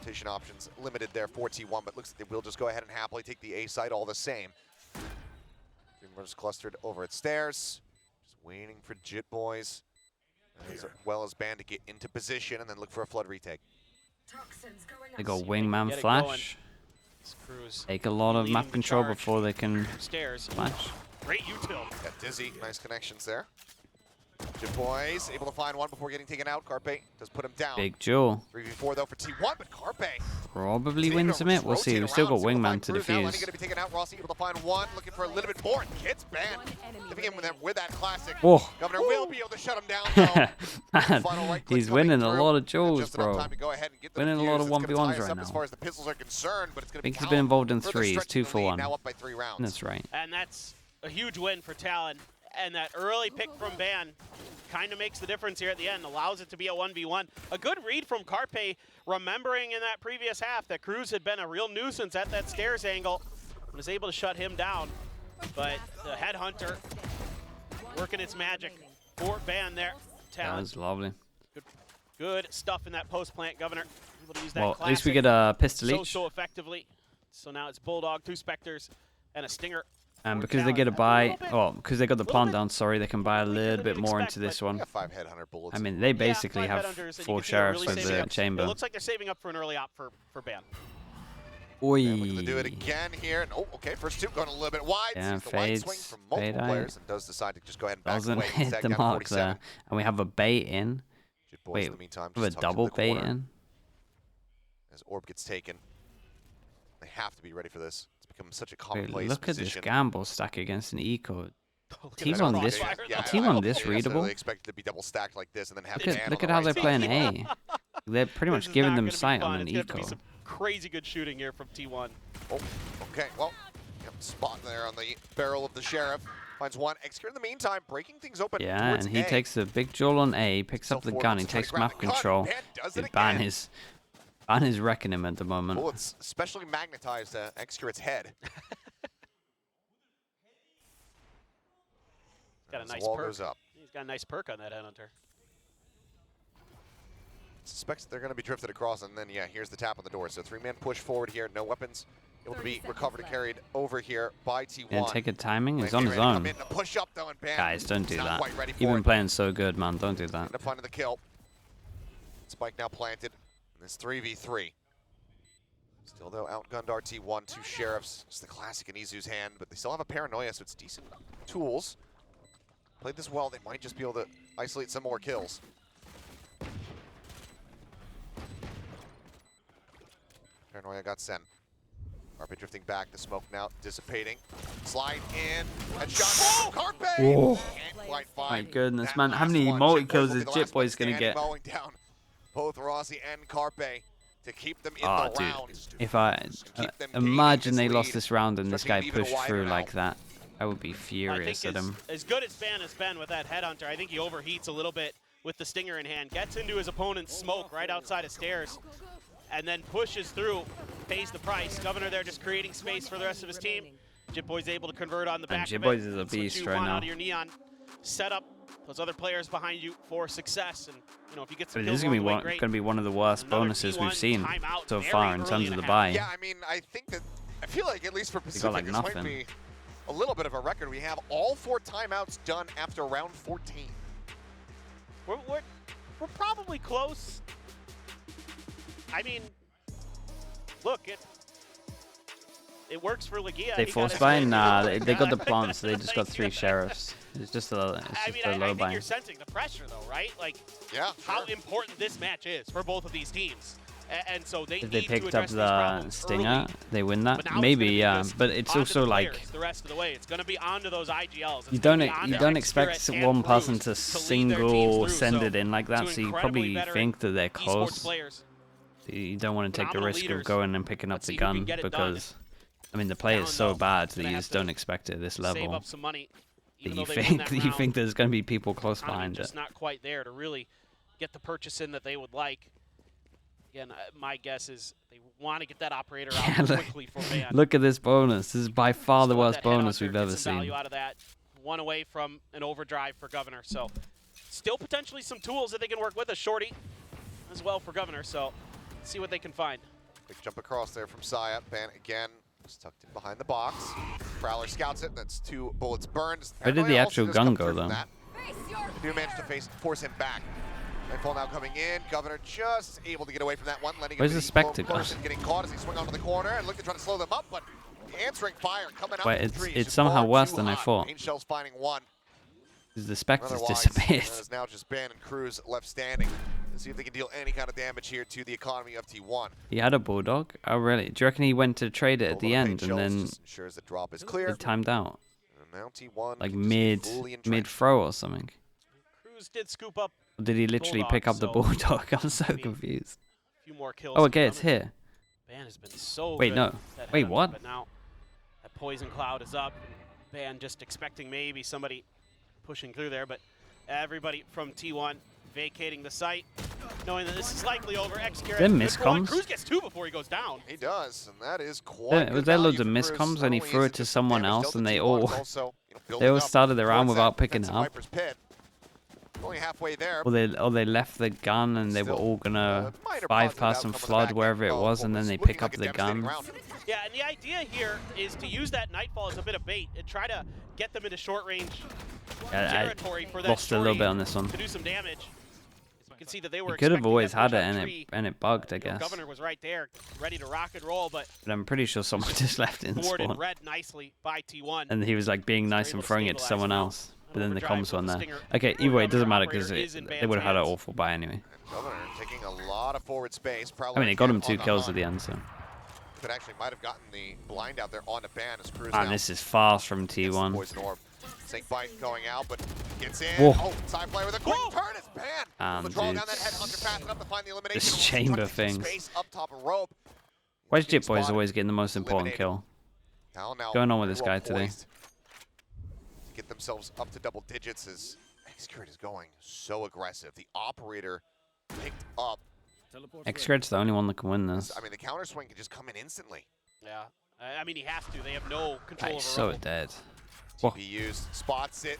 Rotation options limited there for T1, but looks like they will just go ahead and happily take the A site all the same. Dreamers clustered over at stairs, just waiting for Jit Boys, as well as Band to get into position and then look for a flood retake. They go wingman flash. Take a lot of map control before they can flash. Great util. Got Dizzy, nice connections there. Jit Boys able to find one before getting taken out. Carpe does put him down. Big jewel. 3v4 though for T1, but Carpe Probably wins him it. We'll see. We've still got wingman to defuse. Lenny gonna be taken out. Rossi able to find one, looking for a little bit more. Kids Band giving him with that classic. Oh. Governor will be able to shut him down though. Man, he's winning a lot of jewels, bro. Winning a lot of 1v1s right now. As far as the pistols are concerned, but it's gonna I think he's been involved in 3. He's 2 for 1. Now up by 3 rounds. That's right. And that's a huge win for Talon. And that early pick from Ban kind of makes the difference here at the end, allows it to be a 1v1. A good read from Carpe, remembering in that previous half that Cruz had been a real nuisance at that stairs angle, was able to shut him down. But the Headhunter working its magic for Ban there. Talon. That was lovely. Good stuff in that post plant, Governor. Able to use that well, at least we get a pistol each. So effectively. So now it's Bulldog, 2 Spectres, and a Stinger. And because they get a buy, well, because they got the plant down, sorry, they can buy a little bit more into this one. 5 Headhunter bullets. I mean, they basically have 4 sheriffs for the chamber. It looks like they're saving up for an early op for Ban. Oi. And we're going to do it again here. Oh, okay, first 2 going a little bit wide. Yeah, the wide swing from multiple players and does decide to just go ahead and back doesn't away. hit the mark there. And we have a bait in. Wait, we have a double bait in. As Orb gets taken. They have to be ready for this. Become such a commonplace look at position. this gamble stack against an eco. T1 this, T1 this readable. They expect it to be double stacked like this and then have look at how they're playing A. They're pretty much giving them sight on an eco. Some crazy good shooting here from T1. Oh, okay. Well, spot there on the barrel of the sheriff. Finds one. Execute in the meantime, breaking things open. Yeah, and he takes the big jewel on A, picks up the gun, he takes map control. Ban is wrecking him at the moment. Well, it's especially magnetized to Excurit's head. Got a nice perk. Goes up. He's got a nice perk on that Headhunter. Suspects they're going to be drifted across, and then, yeah, here's the tap on the door. So 3-man push forward here, no weapons. Able to be recovered and carried over here by T1. Yeah, take a timing. He's on his own. Push up, though, and Guys, don't do that. You've been playing so good, man. Don't do that. End up finding the kill. Spike now planted. It's 3v3. Still, though, outgunned RT1, 2 sheriffs. It's the classic in Izu's hand, but they still have a paranoia, so it's decent tools. Played this well, they might just be able to isolate some more kills. Paranoia got sent. Carpe drifting back, the smoke now dissipating. Slide in, headshot from Carpe! Oh. Can't quite find my goodness, man. How many multi-kills is Jit Boy's going to get? Down both Rossi and Carpe to keep them in the round. If I imagine they lost this round and this guy pushed through like that, I would be furious at him. As good as Ban has been with that Headhunter, I think he overheats a little bit with the Stinger in hand, gets into his opponent's smoke right outside of stairs, and then pushes through, pays the price. Governor there just creating space for the rest of his team. Jit Boy's able to convert on the back. Jit Boys is a beast right now. Out of your neon, set up those other players behind you for success, and you know if you get some. This is gonna be one of the worst bonuses we've seen so far in terms of the buy. Yeah, I mean, I feel like at least for Pacific, this might be a little bit of a record. We have all 4 timeouts done after round 14. We're probably close. I mean, look, it works for Legia. They force buy? Nah, they got the plants, so they just got 3 sheriffs. It's just a low I buy. think you're sensing the pressure, though, right? Like, how important this match is for both of these teams. And so if they picked up the Stinger, they win that. Maybe, yeah. But it's also like the rest of the way. It's going to be onto those IGLs. You don't expect one person to single send it in like that. So you probably think that they're close. You don't want to take the risk of going and picking up the gun because, I mean, the play is so bad that you just don't expect it at this level. Save up some money. You think there's going to be people close behind it. Just not quite there to really get the purchase in that they would like. Again, my guess is they want to get that operator out quickly for Ban. Look at this bonus. This is by far the worst bonus we've ever seen. Value out of that. one away from an overdrive for Governor. So still potentially some tools that they can work with. A shorty as well for Governor. So let's see what they can find. Big jump across there from Saya. Ban again. Just tucked in behind the box. Prowler scouts it. That's 2 bullets burned. Where did the actual gun go, though? Do manage to force him back. Nightfall now coming in. Governor just able to get away from that one. Where's the spectacle? Getting caught as he swung onto the corner and look to try to slow them up, but the answering fire coming out. Wait, from the trees it's just somehow far worse too than I hot. thought. Pain Shell's finding one. The Spectres Otherwise, disappeared. It's now just Ban and Cruz left standing. Let's see if they can deal any kind of damage here to the economy of T1. He had a Bulldog? Oh, really? Do you reckon he went to trade it at the end and then ensures the drop is clear. it timed out? And now T1 Like mid-throw or something? Cruz did scoop up. Or did he literally Bulldog, pick up the so Bulldog? I'm so confused. A few more kills. Oh, okay, it's here. Ban has been so Wait, good no. that Wait, headhunter, what? But now that poison cloud is up. Ban just expecting maybe somebody pushing through there, but everybody from T1 vacating the site, knowing that this is likely over. Xcarrot. Then miscoms. Cruz gets 2 before he goes down. He does, and that is quite Was there loads of miscoms and he threw it to someone else and they all started their round without picking it up? Only halfway there. Or they left the gun and they were all gonna bypass and flood wherever it was, and then they pick up the gun. Yeah, and the idea here is to use that Nightfall as a bit of bait and try to get them into short range territory for that lost a little bit on this one. to do some damage. As you can see that they were You could have expecting always that had push it on and tree. it bugged, I You know, guess. Governor was right there, ready to rock and roll, but I'm pretty sure someone just left it in thwarted spawn. red nicely by T1. And he was like being nice and able to throwing it to stabilize someone now. else. But then the Overdrive comms weren't with the there. stinger. Okay, either way, it doesn't matter because Operator is in they would have had an Ban's awful buy anyway. Governor taking a lot of forward space. I mean, it got him 2 kills at the end, so. Could actually might have gotten the blind out there on the Ban as Cruz Man, now this is fast from gets the T1. poison orb. Snake bite going out, but gets in. Whoa. Oh, side play with a quick turn is Ban. And Draw down that it's headhunter fast enough to find the elimination. this Trying chamber to keep thing. space up top of rope. Why is Getting Jit Boys spotted, always getting the most important eliminated. kill? Talon now What's going on with this very well guy today? poised to get themselves up to double digits as Xcarrot is going so aggressive. The operator picked up. Xcarrot's the only one that can win this. I mean, the counter swing can just come in instantly. Yeah, I mean he has to. They have no control over He's so Rebel. dead. TP used, spots it,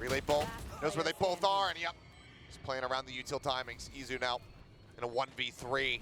relay bolt, knows where they both are, and yep, he's playing around the util timings. Izu now in a 1v3.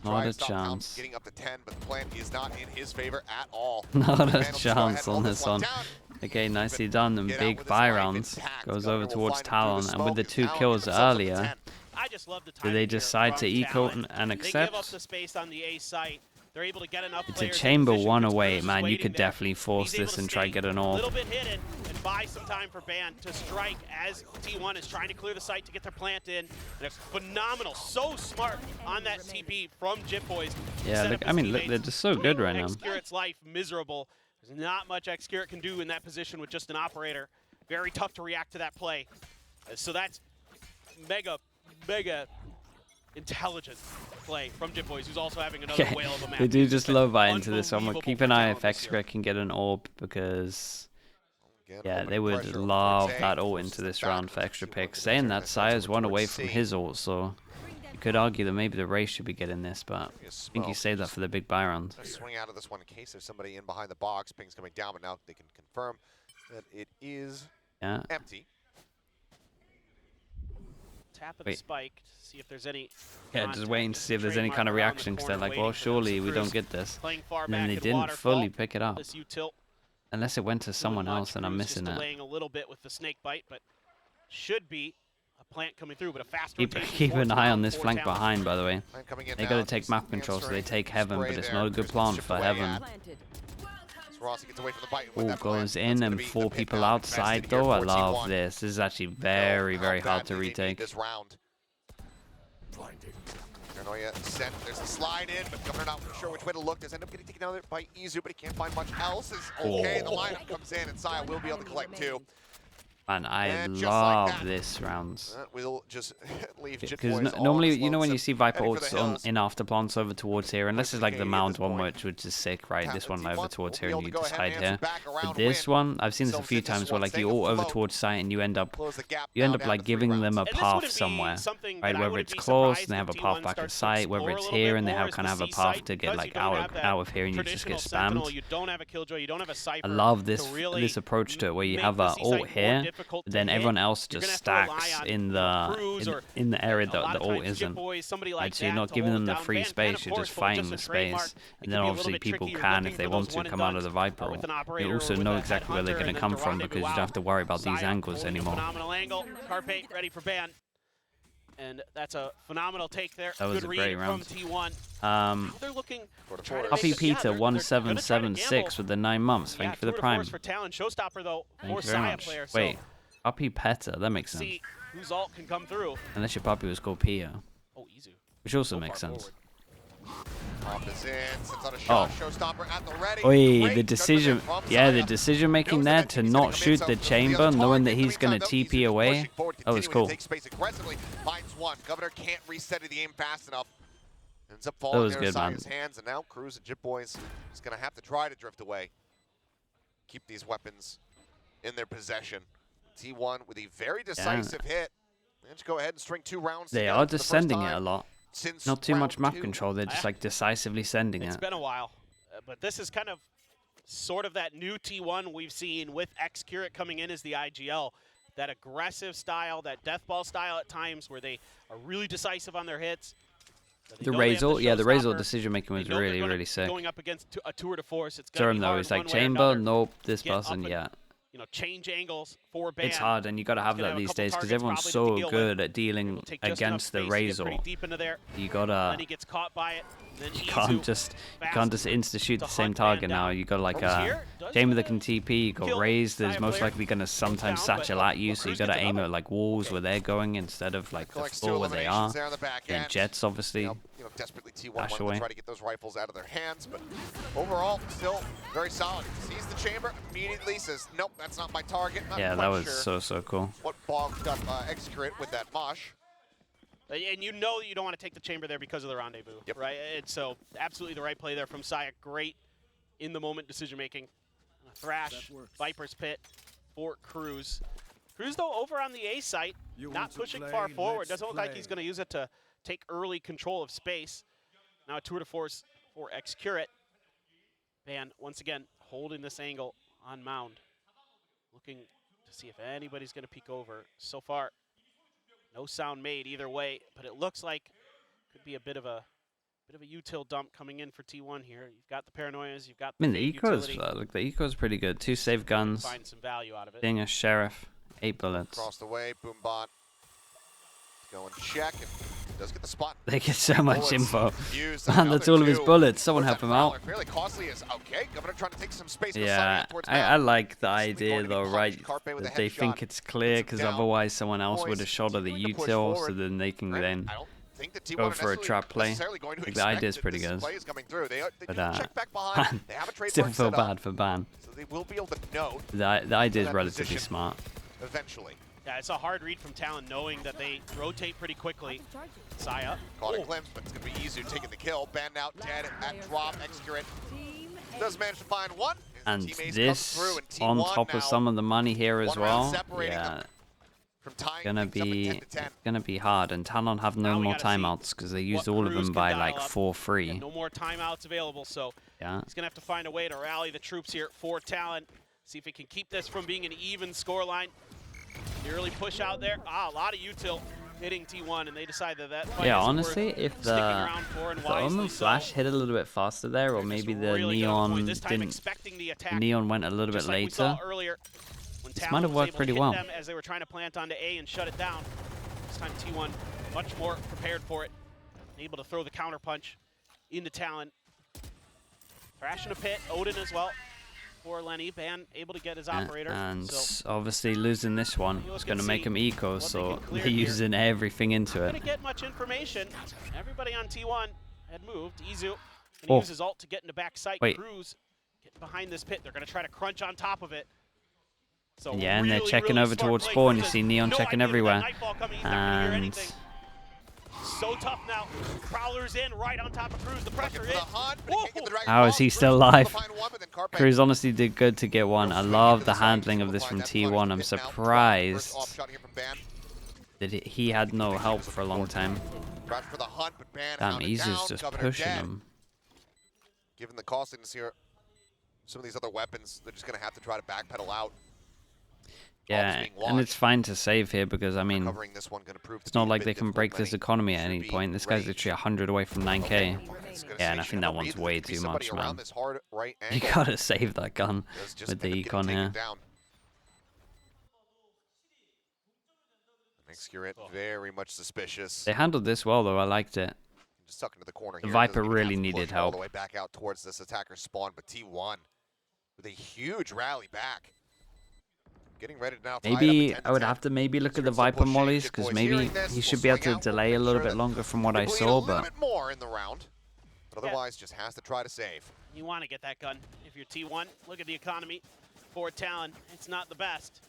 Not a Stop count chance. getting up to 10, but the plan is not in his favor at all. Not a Van will just go ahead chance and on hold this one. down. Okay, nicely done. And Get out big with his buy life rounds. intact. Goes Governor over will towards find him through Talon. the And with the smoke. 2 Talon kills gets themselves up to earlier, 10. I just love the did timing they here decide to from eco Talon. and They give up accept? the space on the A site. They're able to get enough It's a players in chamber position. 1 Cruz away, is man. You waiting could there. definitely force He's able this to and try stay get an a orb. little bit hidden and buy some time for Ban to strike as T1 is trying to clear the site to get their plant in. And it's phenomenal, so smart on that TP from Jit Boys. Yeah, look, I mean, look, they're just so good right now. Xcarrot's life miserable. There's not much Xcarrot can do in that position with just an operator. Very tough to react to that play. So that's mega intelligent play from Jit Boys, who's also having another Yeah, whale of a match. they do It's just been low buy into this one. We'll unbelievable keep an for eye Talon if this year. Xcarrot can get an orb because, Again, yeah, opening they would pressure love towards that A. ult Forces into it this back. round for extra 2-1 picks. to Saying turn that, that Sire's sentiment 1 towards away from C. his ult, so you could argue that maybe the race should be getting this, but I think he Smoke. saved that for the big buy round. Let's swing out of this one in case there's somebody in behind the box. Ping's coming down, but now they can confirm that it is Yeah. empty. Tap of the Wait. spike to see if there's any Yeah, contact. just waiting to see if there's any Trademark kind of around the reaction because they're corner like, well, waiting for surely them. we Cruz don't get this. playing far And back then they in didn't waterfall. fully pick it up. This U-tilt Unless it went to someone much. else and I'm Cruz missing just it. delaying a little bit with the snake bite, but should be a plant coming through, but a fast Keep rotation an towards eye round on this four flank Talon. behind, by the way. Plan coming in They now, gotta take just map control, so they answering take heaven, spray but it's there. not a good Cruz plan chipped for away heaven. at. So Rossi gets away from the bite with All that plan. goes That's in gonna and be the 4 pin people down outside invested here though. I for love T1. this. This is actually Know very, how very hard to badly they need retake. this round. Paranoia sent. There's a slide in, but Governor not sure which way to look. Does end up getting taken out by Izu, but he can't find much else. Is okay. The lineup comes in, and Saya will be able to collect 2. Man, I And love like this rounds. We'll just leave Because normally, you know, when you see Viper ults in afterplants over towards here, unless it's like the Mound one, which is sick, right? This one over towards here and you decide here. But this one, I've seen this a few times where like you ult over towards site and you end up like giving them a path somewhere, right? Whether it's close and they have a path back at site, whether it's here and they have kind of have a path to get like out of here and you just get spammed. I love this approach to it where you have a ult here, then everyone else just stacks in the area that the ult isn't. Right, so you're not giving them the free space, you're just fighting the space. And then obviously people can, if they want to, come out of the Viper ult. You also know exactly where they're going to come from because you don't have to worry about these angles anymore. Phenomenal angle. Carpe ready for ban. And that's a phenomenal take there. That was Good a great read round. from T1. They're looking Puppy Peter 1776 with the 9 months. Thank you for the prime. For Talon. Showstopper though. Thank you very much. Wait, Puppy Petter, that makes sense. See whose ult can come through. Unless your puppy was called Pia. Oh, easy. Which also makes sense. Oh, the decision, the decision making there to not shoot the chamber, knowing that he's gonna TP away. That was cool. Governor can't reset the aim fast enough. Ends up That falling was there good, inside man. his hands, and now Cruz and Jip Boys is gonna have to try to drift away. Keep these weapons in their possession. T1 with a very decisive hit. And just go ahead and string 2 rounds. They are just sending it a lot. Not too much map control, they're just like decisively sending it. It's been a while, but this is kind of sort of that new T1 we've seen with X-Curate coming in as the IGL. That aggressive style, that deathball style at times where they are really decisive on their hits. The Razor, the Razor decision making was really, really sick. Going up against a tour de force, it's Durham though, it's like chamber, nope, this person, yeah. You know, change angles for ban. It's hard, and you got to have that these days because everyone's so good at dealing against the Razor. You gotta. Gets caught by it. You can't just insta shoot the same target now. You got like a chamber that can TP. You got Raze that's most likely gonna sometimes satchel at you, so you gotta aim at like walls where they're going instead of like the floor where they are. And Jets obviously. Desperately T1 wanted to try to get those rifles out of their hands, but overall, still very solid. Sees the chamber, immediately says, nope, that's not my target. Yeah, that was so cool. What bogged up X-Curate with that mosh. And you know that you don't want to take the chamber there because of the rendezvous, right? And so absolutely the right play there from Saya. Great in the moment decision making. Thrash, Viper's Pit for Cruz. Cruz though over on the A site, not pushing far forward. Doesn't look like he's going to use it to take early control of space. Now a tour de force for X-Curate. Ban once again holding this angle on Mound. Looking to see if anybody's going to peek over. So far, no sound made either way, but it looks like could be a bit of a util dump coming in for T1 here. You've got the paranoias, you've got the the eco's pretty good. 2 save guns. Find some value out of it. Being a sheriff, 8 bullets. Across the way, Boombot. Go and check, and does get the spot. They get so much info. Man, that's all of his bullets. Someone help him out. Fairly costly is okay. Governor trying to take some space. Yeah, I like the idea though, right? That they think it's clear because otherwise someone else would have shot at the util, so then they can then go for a trap play. Like, the idea is pretty good. But still feel bad for Ban. So they will be able to know. The idea is relatively smart. Eventually. Yeah, it's a hard read from Talon, knowing that they rotate pretty quickly. Saya. Caught a glimpse, but it's going to be Izu taking the kill. Banned out, dead at drop. X-Curate does manage to find one. And this, on top of some of the money here as well, yeah, gonna be hard. And Talon have no more timeouts because they used all of them by like 4 free. No more timeouts available, so yeah, he's gonna have to find a way to rally the troops here for Talon. See if he can keep this from being an even scoreline. The early push out there. A lot of util hitting T1, and they decided that fight honestly, if the Omen Flash hit a little bit faster there, or maybe the Neon Neon went a little bit later, this might have worked pretty well. As they were trying to plant onto A and shut it down. This time T1 much more prepared for it, able to throw the counter punch into Talon. Thrash in a pit, Odin as well. For Lenny, Ban able to get his operator. And obviously losing this one is going to make him eco, so they're using everything into it. Going to get much information. Everybody on T1 had moved. Izu going to use his ult to get into back sight. Cruz get behind this pit. They're going to try to crunch on top of it. So yeah, and they're checking over towards spawn. You see Neon checking everywhere. And so tough now. Prowler's in right on top of Cruz. The pressure is. How is he still alive? Cruz honestly did good to get one. I love the handling of this from T1. I'm surprised that he had no help for a long time. Damn, Izu's just pushing him. Given the costliness here, some of these other weapons, they're just going to have to try to backpedal out. Yeah, and it's fine to save here because, I mean, it's not like they can break this economy at any point. This guy's literally 100 away from 9k. Yeah, and I think that one's way too much, man. You gotta save that gun with the econ here. Makes Curate very much suspicious. They handled this well, though. I liked it. Just tuck into the corner The here. Viper really needed help. All the way back out towards this attacker spawn, but T1 with a huge rally back. Getting ready to now. Maybe I would have to maybe look at the Viper mollies because maybe he should be able to delay a little bit longer from what I saw, but more in the round. But otherwise, just has to try to save. You want to get that gun if you're T1. Look at the economy for Talon. It's not the best.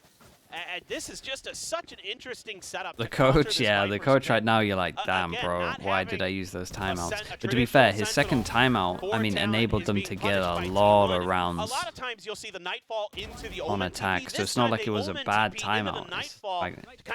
This is just such an interesting setup. The coach, yeah, the coach right now, you're like, damn, bro, why did I use those timeouts? But to be fair, his second timeout, I mean, enabled them to get a lot of rounds on attack, so it's not like it was a bad timeout.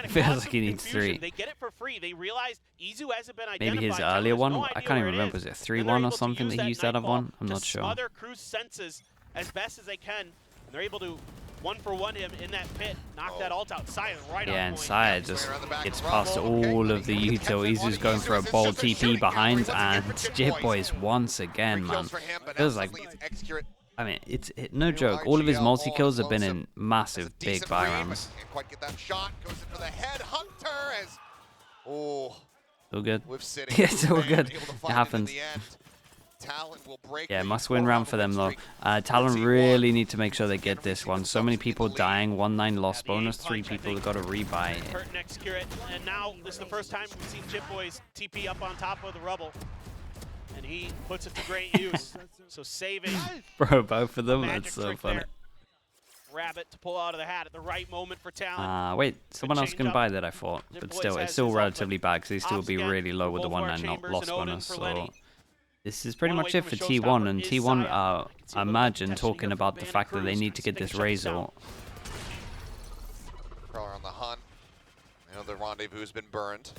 It feels like he needs 3. They get it for free. They realized Izu hasn't been identified. Maybe his earlier one, I can't even remember, was it 3-1 or something that he used out of one? I'm not sure. Smother Cruz senses as best as they can, and they're able to 1-for-1 him in that pit, knock that ult out. Saya right on point. And Saya just gets past all of the util. Izu's going for a bold TP behind, and Jitboys once again, man. Feels like, I mean, it's no joke. All of his multi-kills have been in massive big buy rounds. All good. Yeah, it's all good. It happens. Yeah, must-win round for them, though. Talon really need to make sure they get this one. So many people dying, 1-9 loss bonus, 3 people have got to rebuy it. And now, this is the first time we've seen Jitboys TP up on top of the rubble. And he puts it to great use. So saving. Bro, both of them, that's so funny. Rabbit to pull out of the hat at the right moment for Talon. Wait, someone else can buy that, I thought. But still, it's still relatively bad because they still be really low with the 1-9 loss bonus. So this is pretty much it for T1, and T1, I imagine, talking about the fact that they need to get this Razor. Prowler on the hunt. You know, the rendezvous has been burned.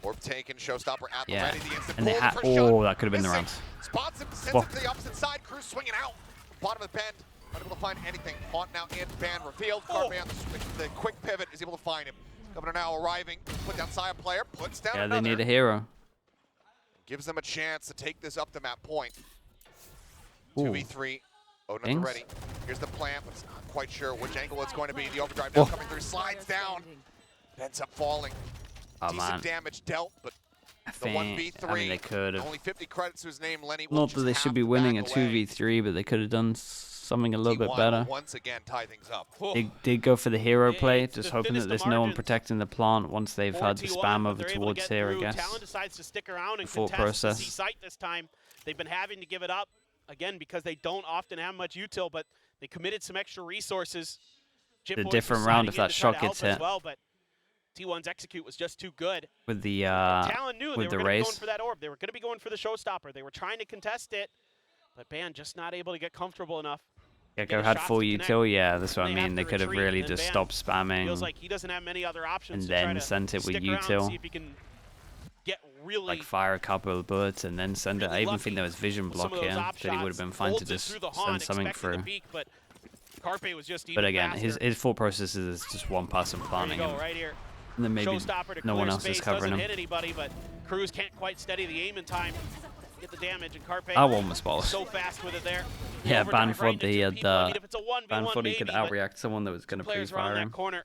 Orb taken, showstopper at the ready. The instant and they had, that could have been the round. Spots him, sends it to the opposite side. Cruz swinging out. Bottom of the bend. Not able to find anything. Haunt now in, ban revealed. Carpe on the quick pivot is able to find him. Governor now arriving. Put down side player. Puts down another. They need a hero. Gives them a chance to take this up the map point. 2v3. Odin at the ready. Here's the plant, but it's not quite sure which angle it's going to be. The overdrive now coming through. Slides down. Ends up falling. Decent damage dealt, but the 1v3. I mean, they could have. Only 50 credits to his name. Lenny Not that they should be winning a 2v3, but they could have done something a little bit better. Once again, tie things up. They did go for the hero play, just hoping that there's no one protecting the plant once they've had the spam over towards here, I guess. Talon decides to stick around and full contest process. the site this time. They've been having to give it up, again, because they don't often have much util, but they committed some extra resources. A different round if that shot gets hit. Well, but T1's execute was just too good. With the Talon knew with they were the going race. for that orb. They were going to be going for the showstopper. They were trying to contest it, but Ban just not able to get comfortable enough. Gecko had full util, yeah, that's what I mean. They could have really just stopped spamming feels like he doesn't have many other options and then sent it with util. See if he can get really like fire a couple of bullets and then send it. I even think there was vision block here that he would have been fine to just send something through. But again, his full process is just one person planning him. And then maybe no one else is covering him. Hit anybody, but Cruz can't quite steady the aim in time. Get the damage, and Carpe that one was balls. So fast with it there. Yeah, Ban thought he had Ban thought he could outreact someone that was going to pre-fire him. Corner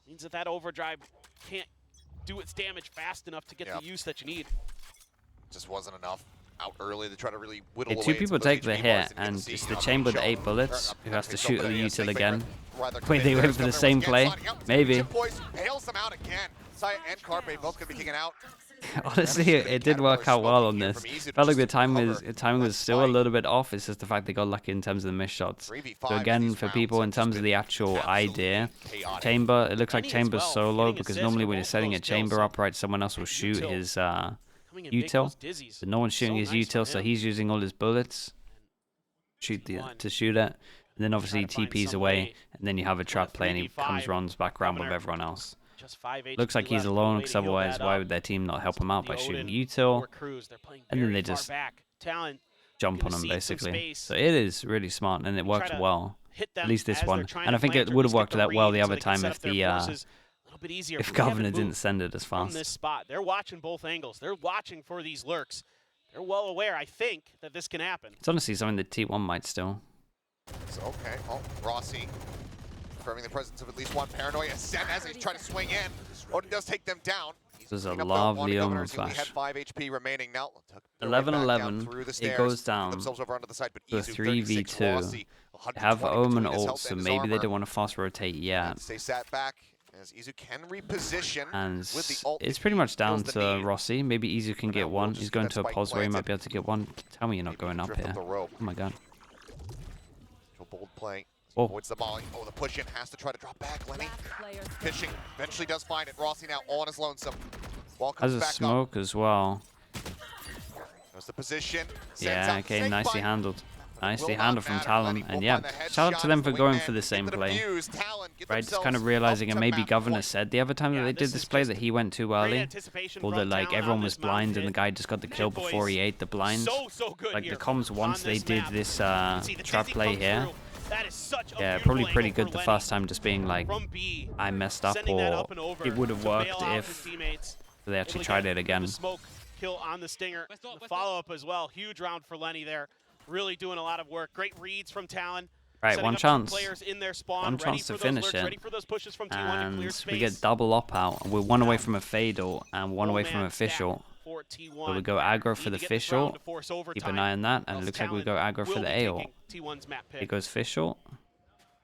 means that overdrive can't do its damage fast enough to get the use that you need. Just wasn't enough. Out early to try to really whittle away. 2 people take the hit, and it's the chamber with 8 bullets who has to shoot at the util again. Wait, they went for the same play? Maybe. Sai and Carpe both going to be kicking out. Honestly, it did work out well on this. Felt like the timing was still a little bit off. It's just the fact they got lucky in terms of the missed shots. So again, for people in terms of the actual idea, Chamber, it looks like Chamber's solo because normally when you're setting a Chamber upright, someone else will shoot his util. But no one's shooting his util, so he's using all his bullets to shoot it. And then obviously TP's away, and then you have a trap play, and he runs back around with everyone else. Looks like he's alone, because otherwise why would their team not help him out by shooting util? And then they just jump on him, basically. So it is really smart, and it works well. At least this one. And I think it would have worked that well the other time if if Governor didn't send it as fast. This spot. They're watching both angles. They're watching for these lurks. They're well aware, I think, that this can happen. It's honestly something that T1 might still. So, okay. Oh, Rossi confirming the presence of at least one Paranoia. Sent as he's trying to swing in. Odin does take them down. This is a lovely Omen flash. Had 5 HP remaining now. 11-11. It goes down to a 3v2. They have Omen ult, so maybe they don't want to fast rotate yet. Stay sat back as Izu can reposition. And it's pretty much down to Rossi. Maybe Izu can get one. He's going to a pulse where he might be able to get one. Tell me you're not going up here. Oh my god. Bold play. Avoids the molly. Oh, the push in has to try to drop back. Lenny fishing. Eventually does find it. Rossi now all on his lonesome. Ball comes has a back smoke up. As well. Knows the position. Yeah, okay, nicely handled. Nicely handled from Talon. And yeah, shout out to them for going for the same play. Right, just kind of realizing, and maybe Governor said the other time that they did this play that he went too early. Or that like everyone was blind and the guy just got the kill before he ate the blind. Like the comms once they did this trap play here. Yeah, probably pretty good the first time, just being like, I messed up, or it would have worked if they actually tried it again. Smoke kill on the Stinger. The follow-up as well. Huge round for Lenny there. Really doing a lot of work. Great reads from Talon. Right, one chance. One chance to finish it. And we get double op-out. We're one away from a fade ult and one away from a fish ult. So we go aggro for the fish ult. Keep an eye on that. And it looks like we go aggro for the A ult. He goes fish ult.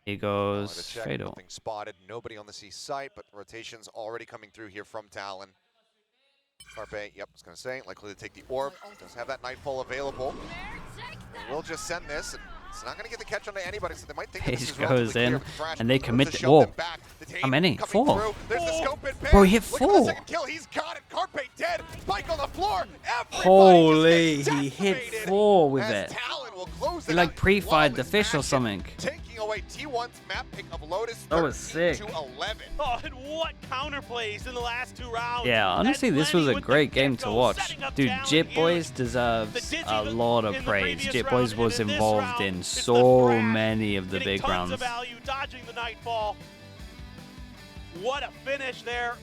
He goes fade ult. Nothing spotted. Nobody on the C site, but rotations already coming through here from Talon. Carpe, yep, I was going to say, likely to take the orb. Does have that Nightfall available. We'll just send this. And it's not going to get the catch onto anybody, so they might think this goes in, and they commit the whoa. How many? 4. Bro, he hit 4. He's got it. Carpe dead. Spike on the floor. Holy, he hit 4 with it. He like pre-fired the fish or something. Taking away T1's map pick of Lotus. That was sick. To 11. Oh, and what counterplays in the last 2 rounds. Yeah, honestly, this was a great game to watch. Dude, Jit Boys deserves a lot of praise. Jit Boys was involved in so many of the big rounds. Dodging the Nightfall. What a finish there.